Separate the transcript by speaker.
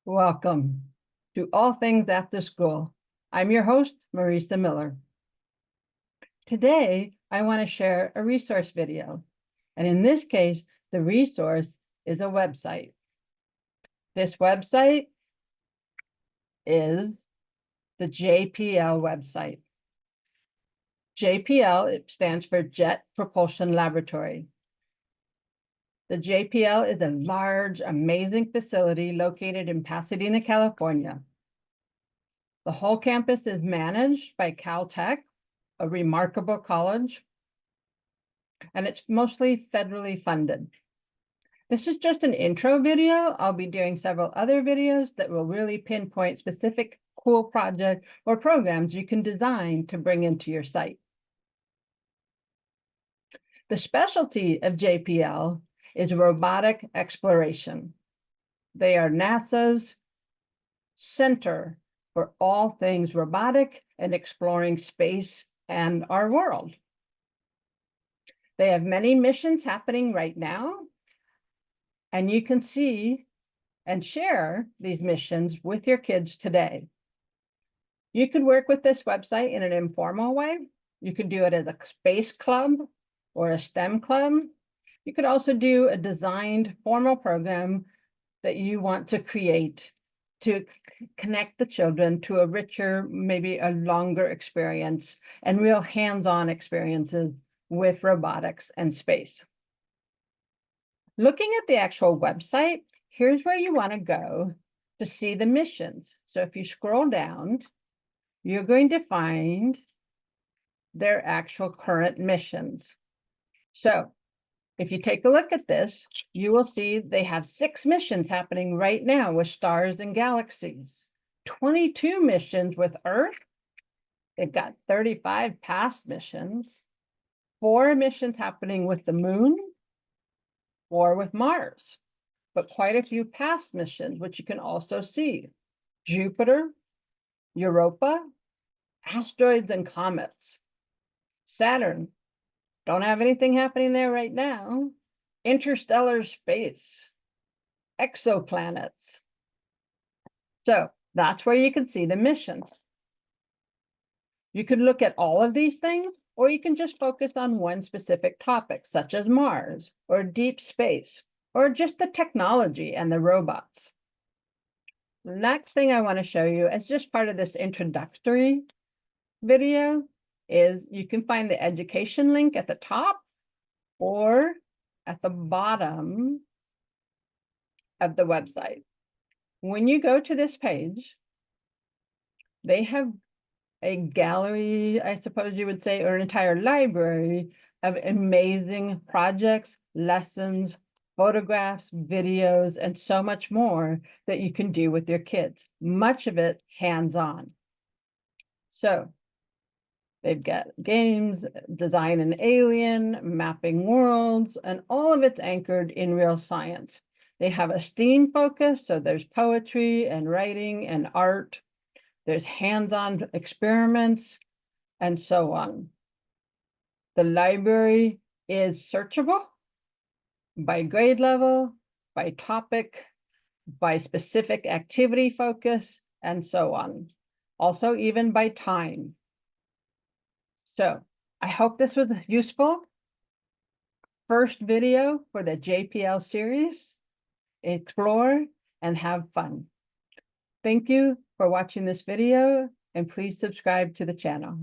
Speaker 1: Welcome to All Things After School. I'm your host, Marisa Miller. Today, I want to share a resource video. And in this case, the resource is a website. This website is the JPL website. JPL, it stands for Jet Propulsion Laboratory. The JPL is a large, amazing facility located in Pasadena, California. The whole campus is managed by Caltech, a remarkable college, and it's mostly federally funded. This is just an intro video. I'll be doing several other videos that will really pinpoint specific cool projects or programs you can design to bring into your site. The specialty of JPL is robotic exploration. They are NASA's center for all things robotic and exploring space and our world. They have many missions happening right now, and you can see and share these missions with your kids today. You could work with this website in an informal way. You could do it as a space club or a STEM club. You could also do a designed formal program that you want to create to connect the children to a richer, maybe a longer experience and real hands-on experiences with robotics and space. Looking at the actual website, here's where you want to go to see the missions. So if you scroll down, you're going to find their actual current missions. So if you take a look at this, you will see they have 6 missions happening right now with stars and galaxies, 22 missions with Earth. They've got 35 past missions, 4 missions happening with the moon, 4 with Mars, but quite a few past missions, which you can also see. Jupiter, Europa, asteroids and comets. Saturn, don't have anything happening there right now. Interstellar space, exoplanets. So that's where you can see the missions. You could look at all of these things, or you can just focus on one specific topic, such as Mars, or deep space, or just the technology and the robots. The next thing I want to show you as just part of this introductory video is you can find the education link at the top or at the bottom of the website. When you go to this page, they have a gallery, I suppose you would say, or an entire library of amazing projects, lessons, photographs, videos, and so much more that you can do with your kids. Much of it hands-on. So they've got games, design an alien, mapping worlds, and all of it's anchored in real science. They have a STEAM focus, so there's poetry and writing and art. There's hands-on experiments and so on. The library is searchable by grade level, by topic, by specific activity focus, and so on. Also, even by time. So I hope this was useful. First video for the JPL series. Explore and have fun. Thank you for watching this video, and please subscribe to the channel.